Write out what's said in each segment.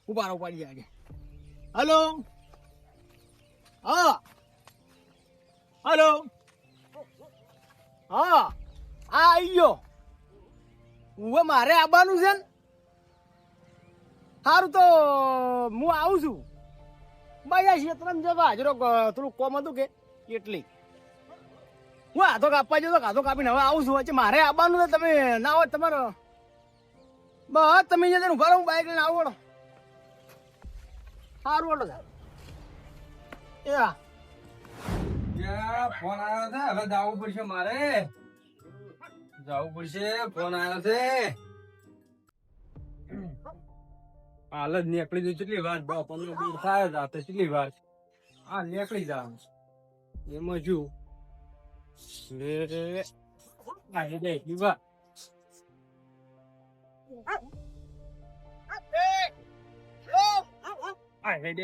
ઉપાડી જાય. હલો હા હલો હા આવી ગયો. હું મારે આવવાનું છે ને. સારું તો હું આવું છું. ભાઈ ક્ષેત્રમાં જવા હાજરો થોડું કોમ હતું કે એટલી હું હાથો કાપવા જતો હાથો કાપીને હવે આવું છું. વચ્ચે મારે આવવાનું છે. તમે ના હોય તમારો બસ તમે જઈને ઉભા રહો. હું બાઈક લઈને આવું. સારું ઓટો એ હા ફોન આવ્યો છે. હવે જવું પડશે મારે. જવું પડશે. ફોન આવ્યો છે. હાલ જ નીકળી જવું. કેટલી વાર 10-15 મિનિટ થાય જ. આ તો કેટલી વાર હા નીકળી જવાનું એમાં શું એટલી વાર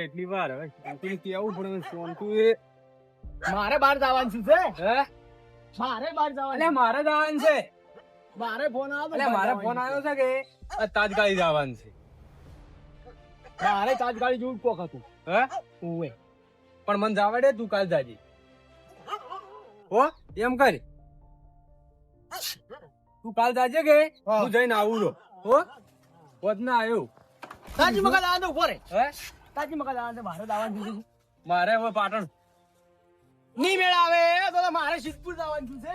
એટલી વાર હવે કેવું પડે ફોન તું એ મારે બહાર જવાનું છે. હે મારે બહાર જવાનું. એટલે મારે જવાનું છે. મારે ફોન આવ્યો. એટલે મારે ફોન આવ્યો છે કે તાત્કાલિક જવાનું છે. મારે તાત્કાલિક જેવું કોક હતું. હે ઓવે પણ મને જવા દે. તું કાલ જાજી હો એમ કર. તું કાલ જાજે કે હું જઈને આવું રો હો વધ ના આવ્યું. તાજી મકા દાવા દે ઉભો રે. હે તાજી મકા દાવા દે. મારે દાવાનું છે. મારે હવે પાટણ નહીં મેળ આવે તો મારે સિદ્ધપુર જવાનું છે.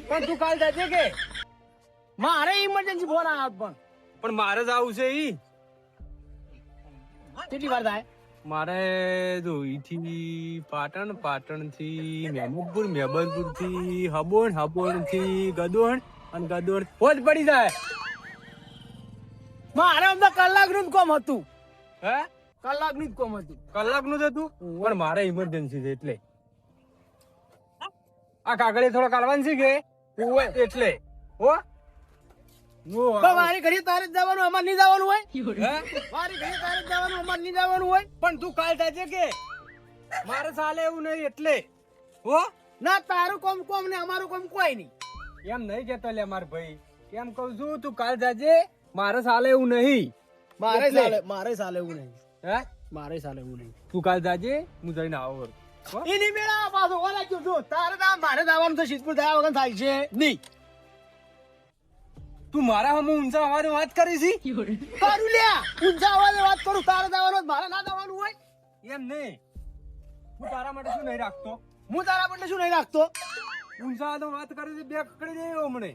પણ તું કાલ જાજે કે મારે ઇમરજન્સી ફોન આવ્યો પણ મારે જ આવું છે ઈ. કેટલી વાર થાય? મારે જો ઈથી પાટણ, પાટણ થી મહેમદપુર, મહેમદપુર થી હબોણ, હબોણ થી ગદોણ અને ગદોણ પોત પડી જાય. મારે અમને કલાકનું જ કોમ હતું. હે કલાકનું જ કોમ હતું. કલાકનું જ હતું પણ મારે ઇમરજન્સી છે એટલે આ કાગળે થોડો કાઢવાનું છે કે એટલે હો તો મારી ઘડી તારે જ જવાનું. અમારે નહીં જવાનું હોય. હે મારી ઘડી તારે જ જવાનું. અમારે નહીં જવાનું હોય. પણ તું કાલ જાજે કે મારે ચાલે એવું નહીં એટલે હો ના તારું કોમ કોમ ને અમારું કોમ કોઈ નહીં. એમ નહીં કેતો લે માર ભાઈ. એમ કઉ છું તું કાલ જાજે. મારે ચાલે એવું નહીં. મારે એટલે. ચાલે મારે ચાલે એવું નહીં. હે મારે ચાલે એવું નહીં. તું કાલ જાજે હું જઈને આવું હો? એની મેળા પાછો ઓલા જો જો તારે તો મારે જવાનું છે. સિદ્ધપુર થયા વગર થાય છે નહીં. તું મારા હમ ઊંચા અવાજે વાત કરી છી કરું લ્યા ઊંચા અવાજે વાત કરું. તારે જવાનું મારે ના જવાનું હોય. એમ નહીં. હું તારા માટે શું નહીં રાખતો. હું તારા માટે શું નહીં રાખતો. ઊંચા તો વાત કરી છે. બે કકડી દે હમણે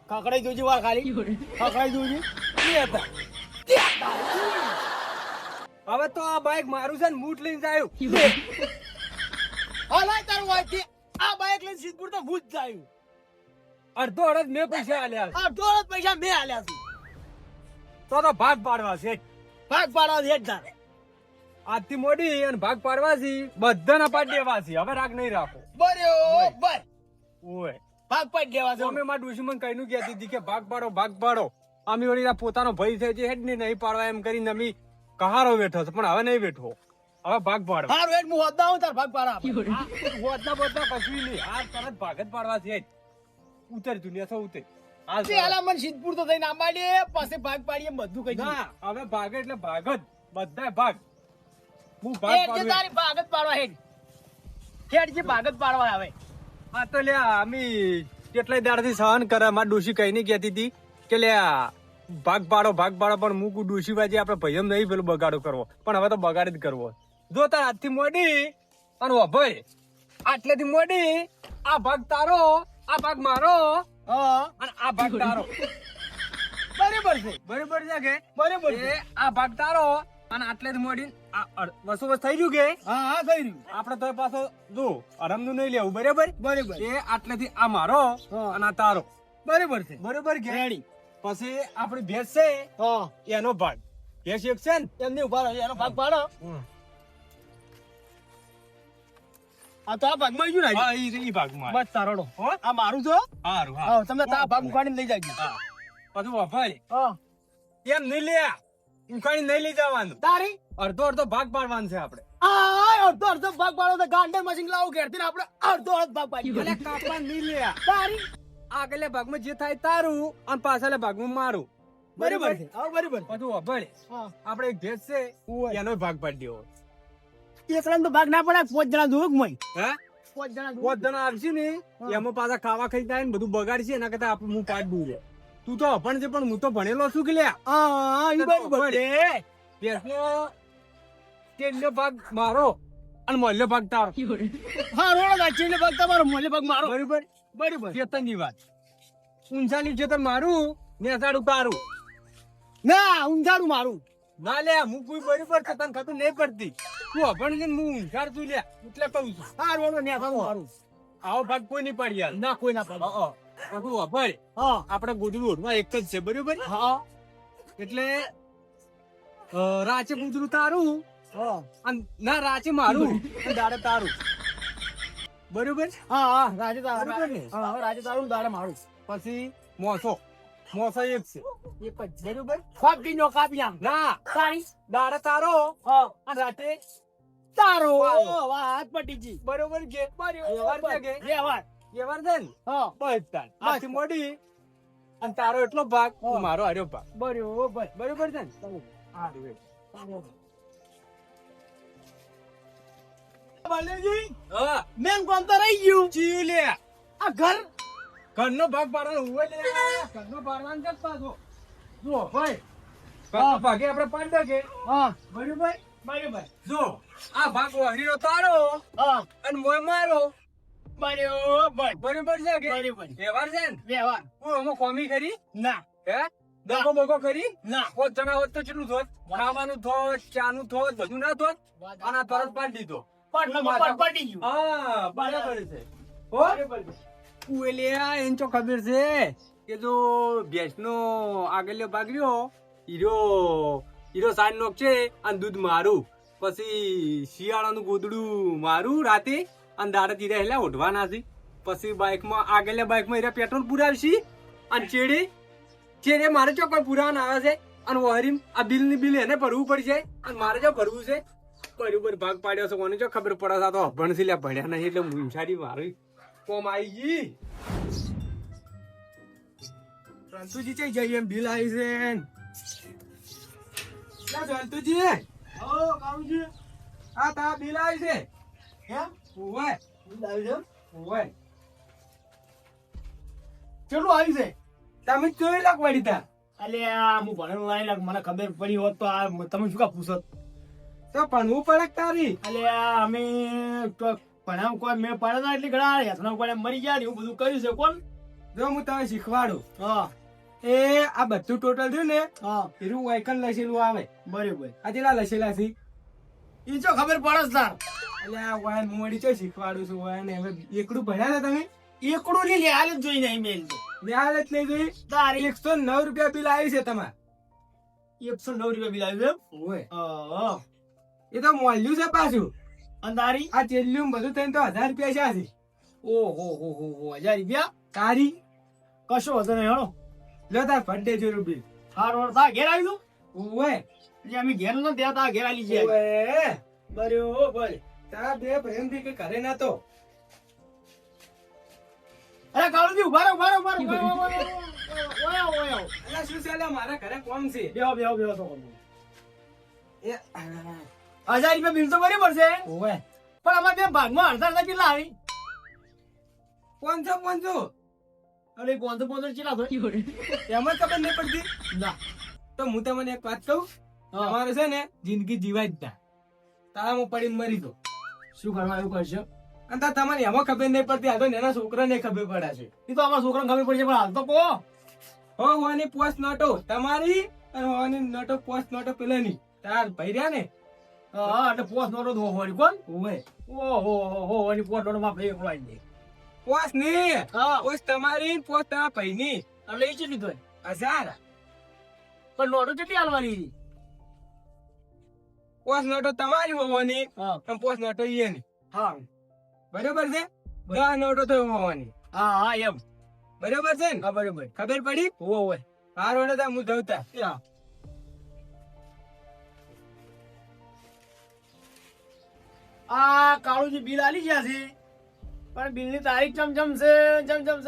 ખકડાઈ જોજી વાર ખાલી ખકડાઈ જોજી. હવે તો આ બાઈક મારું છે ને મૂઠ લઈને જાયું. હલાય તારું હોય તે આ બાઈક લઈને સિદ્ધપુર તો ભૂત જાયું. અડધો અડધ મેં પૈસા આલ્યા છે. આ દોડ પૈસા મેં આલ્યા છે. તો ભાગ પાડવા છે. ભાગ પાડવા દે જ તારે. આજથી મોડી અને ભાગ પાડવા છે. બધાના પાડ દેવા છે. હવે રાગ નહીં રાખો. બરોબર ઓય ભાગ પાડી દેવા છે. અમે મારા ડોશીમાં કઈ નું કહેતી હતી કે ભાગ પાડો ભાગ પાડો. અમે વળી પોતાનો ભય થાય છે હેડ ને નહીં પાડવા એમ કરીને અમે કહારો બેઠો છે પણ હવે નહીં બેઠો. હવે ભાગ પાડો. હારું હેડ હું હોદા હું તાર ભાગ પાડા. વધતા વધતા કશું નહીં. આ તરત ભાગ જ પાડવા છે. ઉતર દુનિયા સૌ ઉતર. પેલા મને સિદ્ધપુર તો થઈને આંબાડીએ પછી ભાગ પાડીએ બધું કહી ના હવે ભાગ એટલે ભાગ જ બધા ભાગ. હું ભાગ હેડ જે પાડું. તારી ભાગ જ પાડવા હેડ. હેડ જે ભાગ જ પાડવા આવે. આ તો લે અમે કેટલાય દાડથી સહન કરે. મારી ડોશી કઈ નહીં કહેતી હતી કે લે ભાગ પાડો પણ મૂકું ડોશી બાજી આપણે ભાઈ એમ નહીં પેલું બગાડો કરવો પણ હવે તો બગાડ જ કરવો. જો તાર આજથી મોડી અને વભાઈ આટલેથી મોડી આ ભાગ તારો આ ભાગ મારો હા અને આ ભાગ તારો. બરાબર છે. બરોબર છે કે બરાબર છે. એ આ ભાગ તારો અને આટલેથી મોડી વસો બસ થઈ ગયું કે હા હા થઈ રહ્યું. આપડે તો પાછો જો આરામનું નહીં લેવું બરાબર. બરાબર એ આટલેથી આ મારો હા. અને આ તારો બરાબર છે. બરોબર કે રેડી. પછી આપડી ભેંસ છે હા એનો ભાગ ભેંસ એક છે ને એમને ઉભા રહો એનો ભાગ પાડો. આ તો આ ભાગમાં આવી ગયું ને હા ઈ ભાગમાં બસ તારોડો. હો આ મારું છો. હારું હા હા તમે આ ભાગ ઉખાડીને લઈ જાજો. હા પછી વફાઈ હા એમ નહીં લે ઉખાડી નહીં લઈ જવાનું. તારી અડધો અડધો ભાગ પાડવાનો છે આપડે. આ અડધો અડધો ભાગ પાડો તો ગાંડર મશીન લાવો ઘેરથી ને આપણે અડધો અડધો ભાગ પાડી. એટલે કાપવા નહીં લે. તારી આગલે ભાગમાં જે થાય તારું અને પાછળના ભાગમાં મારું. બરાબર છે હા બરાબર બધું અભળ હા આપણે એક ભેંસ છે ઓય. એનો ભાગ પાડી દેવો એકલા તો ભાગ ના પડે 5 જણા દુખ મય હે 5 જણા દુખ. પોત જણા આવશે ને હા. એમાં પાછા ખાવા ખાઈ જાય ને બધું બગાડશે એના કરતા આપણે હું પાડ દઉં લે તું તો અભણ છે પણ હું તો ભણેલો છું કે લ્યા હા ઈ બરાબર છે ભેંસનો તેલનો ભાગ મારો અને મોલ્યો ભાગ તારો હા રોડો ગાચી ને ભાગ તમારો મોલે ભાગ મારો બરોબર બરાબર ચેતનની વાત ઊંચાની ચેતન મારું નેસાડું તારું ના ઊંધાડું મારું ના લે હું કોઈ બરોબર છે તને ખબર નહીં પડતી તું અભણ છે ને હું ઊંઘાડ તું લે એટલે કહું છું હા રોડો ને મારું આવો ભાગ કોઈ નહીં પાડી યાર ના કોઈ ના પાડે તું અભણ હા આપણે ગોદડું ઓઢમાં એક જ છે બરોબર હા એટલે રાચે ગુજરું તારું હા અને ના રાચે મારું અને દાડે તારું બરોબર હા હા રાજે તારું બરાબર ને? હા રાજે તારું દાડે મારું પછી મોસો મોસો એક છે એક જ બરાબર કાપી નો કાપી આમ ના તારી દાડે તારો હા અને રાતે તારો મારો. વાત પટી જી બરોબર કે વ્યવહાર છે કે વ્યવહાર વ્યવહાર છે ને હા બસ તાર આથી મોડી અને તારો એટલો ભાગ હા. મારો હાર્યો ભાગ બરોબર બરોબર છે ને બાલેજી હા મેં કોમ તો રહી ગયું ચીયું લે આ ઘર ઘરનો ભાગ પાડવાનો હોય લે ઘરનો પાડવાનો છે પાછો જો ભાઈ ઘરનો ભાગે આપણે પાડી દે હા બરોબર બરોબર જો આ ભાગ વહરીનો તારો હા અને મોય મારો બરોબર બરોબર છે કે બરોબર વ્યવહાર છે ને વ્યવહાર હું આમાં કોમી કરી ના હે દગો બગો કરી ના પોત જણા હોત તો કેટલું થોત ખાવાનું થોત ચાનું થોત બધું ના થોત અને આ તરત પાડી દીધો પટી ગયું હા બરાબર છે હો ઉએલિયા એન ચો ખબર છે કે જો ભેંસનો આગળનો ભાગ રહ્યો હીરો સાંજ નોક છે અને દૂધ મારું પછી શિયાળાનું ગોદડું મારું રાતે અને દાડે તીરે હેલા ઓઢવાના છે પછી બાઇકમાં આગળના બાઇકમાં હીરા પેટ્રોલ પુરાવશી અને ચેડે મારે ચોક્કસ પુરાવાના આવે છે અને વહરીમ આ બિલની બિલ એને ભરવું પડશે અને મારે જો ભરવું છે બરોબર ભાગ પાડ્યો છે કોને જો ખબર પડે છે આ તો અભણ છે લ્યા ભણ્યા નહીં એટલે મુંછાડી મારી કોમ આવી ગઈ રંતુજી ચઈ જઈ એમ બિલ આવી છે લા રંતુજી ઓ કામજી આ તા બિલ આવી છે હે ઓય લાવી ઓય કેટલું આવી છે તમે જોઈ લાગ વળી તા અલે આ હું ભણેલો નહીં લાગ મને ખબર પડી હોત તો આ તમે શું કા પૂછત તો ભણવું પડે કે તારી અલે આ અમે તો ભણાવ કોઈ મેં પડ્યા એટલે ઘણા હેઠનો કોઈ મરી ગયા ને એવું બધું કર્યું છે કોણ જો હું તને શીખવાડું હા એ આ બધું ટોટલ થયું ને હા એનું વાયકન લસેલું આવે બરોબર આ જેટલા લસેલા છે ઈ જો ખબર પડે છે તાર એટલે આ વાયન મોડી ચો શીખવાડું છું વાયન હવે એકડું ભણ્યા ને તમે એકડું ની લે હાલ જ જોઈ નહીં મેલ તો વ્યાજ જ લઈ જોઈ તારી 109 રૂપિયા બિલ આવી છે તમારે 109 રૂપિયા બિલ આવ્યું ઓય હા એ તો મોલ્યું છે પાછું અને તારી આ ચેલ્યું બધું થઈને તો 1000 રૂપિયા છે ઓહો હો 1000 રૂપિયા તારી કશો હતો નહીં હળો લો તાર ફડે જોરું બિલ હારો તા ઘેર આવ્યું ઓય એટલે અમે ઘેર ન ત્યાં તા ઘેર આવી છે ઓય બરોબર તારા બે પ્રેમથી કે ઘરે ના તો અરે કાળુજી ઉભા રહો ઓયા ઓયા અલા શું છે અલા મારા ઘરે કોમ છે બેહો તો એ 1000 રૂપિયા બિલ તો બરાબર છે ઓય પણ અમારે બે ભાગમાં અડધા કેટલા આવી 500 અરે 500 કેટલા થાય એમાં ખબર નહીં પડતી ના તો હું તમને એક વાત કહું હા. તમારે છે ને જિંદગી જીવાય જ ના તારામાં પડીને મરી દો શું કરવા એવું કરશે અને તાર તમારે એમાં ખબર નહીં પડતી આ તો નાના છોકરાને ખબર પડે છે એ તો અમારા છોકરાને ખબર પડશે પણ હાલ તો કહો હો હોવાની પોસ્ટ નોટો તમારી અને હોવાની નોટો પોસ્ટ નોટો પેલાની તાર ભાઈ રહ્યા ને હા એટલે પોસ્ટ નોટો તો હોવાની કોણ ઓય ઓહો એની પોસ્ટ નોટો માં આપણે એકલાઈ દે પોસ્ટ ની હા પોસ્ટ તમારી પોસ્ટ તમારા ભાઈની એટલે એ કેટલી થાય 1000 પણ નોટો કેટલી હાલવાની પોસ્ટ નોટો તમારી હોવાની હા અને પોસ્ટ નોટો એની હા બરોબર છે 10 નોટો તો હોવાની હા એમ બરોબર છે ને હા બરોબર ખબર પડી ઓય હારો ને હું ધવતા હા આ કાળુજી બિલ આલી ગયા છે પણ બિલ ની તારીખ ચમચમ છે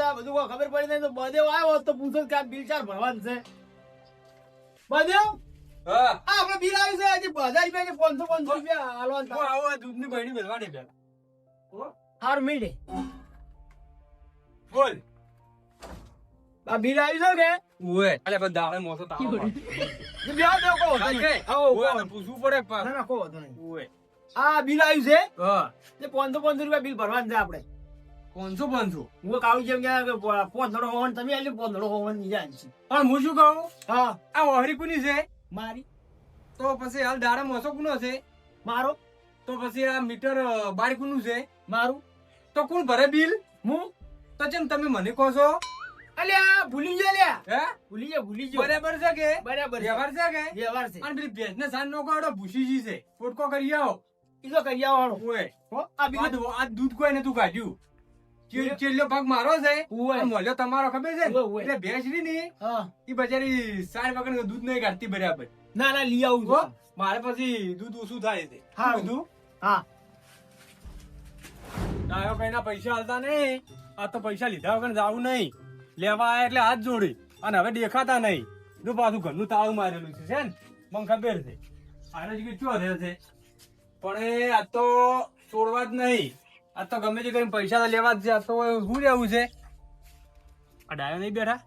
આ બધું કોઈ ખબર પડી નહીં તો બધે આવ્યો હોત તો પૂછો કે આ બિલ ચાર ભરવાનું છે બધ્યો હા આપણે બિલ આવ્યું છે આજે 1000 રૂપિયા કે 500 રૂપિયા હાલવાનું હું આવું આ દૂધની બહેણી મેળવાની પેલા હાર મીડે બોલ આ બિલ આવ્યું છે કે ઓએ અલે પણ દાડે મોસો તાવ જે બ્યાહ દેવો કહો ઓએ પૂછવું પડે ના ના કહો વાંધો નહીં ઓએ આ બિલ આવ્યું છે હા જે 500 રૂપિયા બિલ ભરવાનું છે આપણે 500 હું કાળું જેમ કે 500 હોવાનું તમે આલ્યું 500 હોવાનું નીચે આલશે. પણ હું શું કહું હા આ વહરી કોની છે મારી તો પછી હાલ દાડે મોસો કોનો છે મારો તો પછી આ મીટર બાર કોનું છે મારું તો કોણ ભરે બિલ હું તો જેમ તમે મને કહો છો અલ્યા ભૂલી ગયો લ્યા હે ભૂલી ગયો બરાબર છે કે બરાબર છે. વ્યવહાર છે કે વ્યવહાર છે અને પેલી ભેંસને સાંજ નો કાઢો ભૂસીજી છે ફોટકો કરી આવો ઈ તો કરી આવવાનો ઓએ હો આ બિલ આ દૂધ કોઈ નતું કાઢ્યું ચેલ્લો ભાગ મારો છે ઓએ. અને મોલ્યો તમારો ખબર છે ને? ઓએ. એટલે ભેંસ રહી ને હા ઈ બચારી સાર વગર દૂધ નહીં કાઢતી બરાબર ના ના લઈ આવું હો? છું. મારે પછી દૂધ ઓછું થાય છે હા. શું કીધું? હા ડાયો કઈના પૈસા હાલતા નહીં આ તો પૈસા લીધા વગર જાવું નહીં લેવા આયા એટલે હાથ જોડી અને હવે દેખાતા નહીં જો પાછું ઘરનું તાળું મારેલું છે ને મને ખબર છે આને જ ચો રહે છે પણ એ આ તો છોડવા જ નહીં આ તો ગમે તે કરીને પૈસા તો લેવા જ છે આ તો શું રહેવું છે આ ડાયો નહીં બેઠા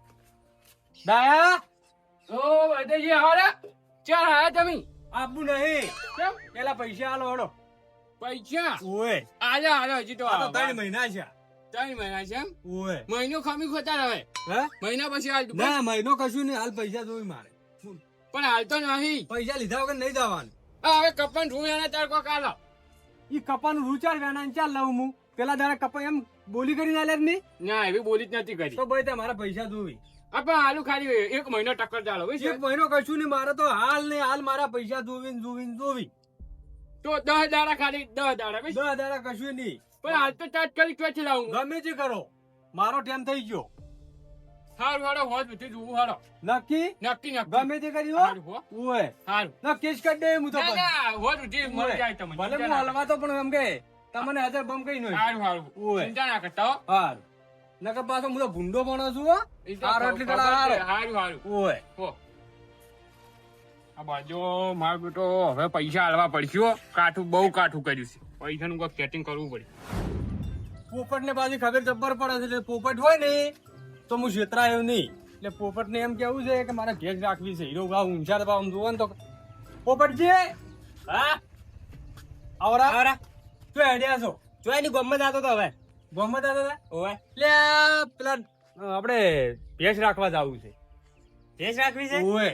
ડાયા ઓ વૈદ્યજી હારા ચાર આયા તમે આપવું નહીં કેમ પેલા પૈસા હાલો હડો પૈસા ઓએ આજા હાલો હજી તો આ તો 3 મહિના છે 3 મહિના છે એમ ઓએ મહિનો ખમી ખોતા હવે હે મહિના પછી હાલ તું. ના મહિનો કશું નહીં હાલ પૈસા જોઈ મારે પણ હાલ તો નહીં પૈસા લીધા વગર નહીં જવાનું આ હવે કપન રૂ એના તાર કોક આલો ઈ કપાનું રૂચાર વેના ચાલ લઉં હું પેલા દાડા કપા એમ બોલી કરીને આલે જ નહીં ના એવી બોલી જ નથી કરી તો ભાઈ તે મારા પૈસા જોવી આ પણ હાલું ખાલી 1 મહિનો ટક્કર ચાલો એક મહિનો કશું નહીં મારે તો હાલ ને હાલ મારા પૈસા જોવી તો 10 દાડા ખાલી 10 દાડા બસ 10 દાડા કશું નહીં પણ હાલ તો તાત્કાલિક ક્યાંથી લાવું ગમે તે કરો મારો ટાઈમ થઈ ગયો હારું હારો હોત બધી જોવું હારો નક્કી નક્કી નક્કી ગમે તે કરી હો હારું હો ઓય હારું ના કેસ કરી દે હું તો ના ના હોત બધી મળી જાય તમને ભલે હું હલવા તો પણ એમ કે તમને 1000 બમ કઈ નહીં હારું હારું ઓય. ચિંતા ના કરતા હો હાર નકર પાછો હું તો ભૂંડો ભણો છું હો ઈ તો હારો એટલે ખબર કડા છે. હારો હારું હારું ઓય હો આ બાજુ મારો બેટો હવે પૈસા હાલવા પડશે હો. કાઠું બહુ કાઠું કર્યું છે પૈસાનું કોઈ સેટિંગ કરવું પડે પોપટ ને પાછી ખબર જબ્બર પડે છે એટલે પોપટ હોય ને તો હું છેતરાયો નહીં એટલે પોપટ ને એમ કેવું છે કે મારે ભેજ રાખવી છે હીરો ભાવ ઊંચા ભાવ આમ જોવો ને તો પોપટજી હા આવરા આવરા શું હેડ્યા છો જોઈ ની ગમત આતો તો હવે ગમત હતા તા? ઓય એટલે આ પેલા આપણે ભેજ રાખવા જવું છે ભેંસ રાખવી છે ઓય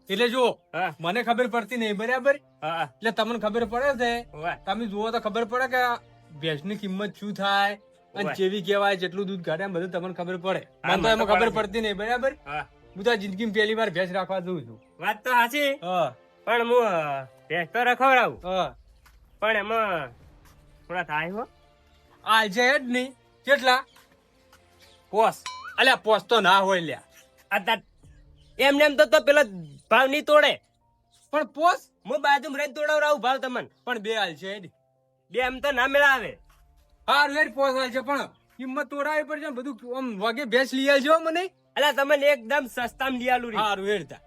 એટલે જો હા મને ખબર પડતી નહીં બરાબર હા એટલે તમને ખબર પડે છે ઓય તમે જુઓ તો ખબર પડે કે ભેંસની કિંમત શું થાય અને ઓય. જેવી કહેવાય જેટલું દૂધ કાઢે એમ બધું તમને ખબર પડે હા, મને તો મને એમાં તો ખબર પડે છે. પડતી નહીં બરાબર હા હું તો જિંદગીમાં પહેલી વાર ભેંસ રાખવા જઉં છું વાત તો સાચી હા પણ હું ભેંસ તો રખવડાવું હા પણ એમાં થોડા થાય હો આ છે જ નહીં કેટલા પોસ અલ્યા પોસ તો ના હોય લ્યા એમને એમ તો પેલો ભાવ નહીં તોડે પણ પોસ હું બાજુ રહીને તોડાવરાવું ભાવ તમને પણ બે હાલ છે બે એમ તો ના મેળાવે હા રેડ પોસ હાલ છે પણ કિંમત તોડાવી પડશે ને બધું આમ વાગે ભેંસ લઈ આવજો મને અલા તમને એકદમ સસ્તામાં લઈ આલું સારું હેડતા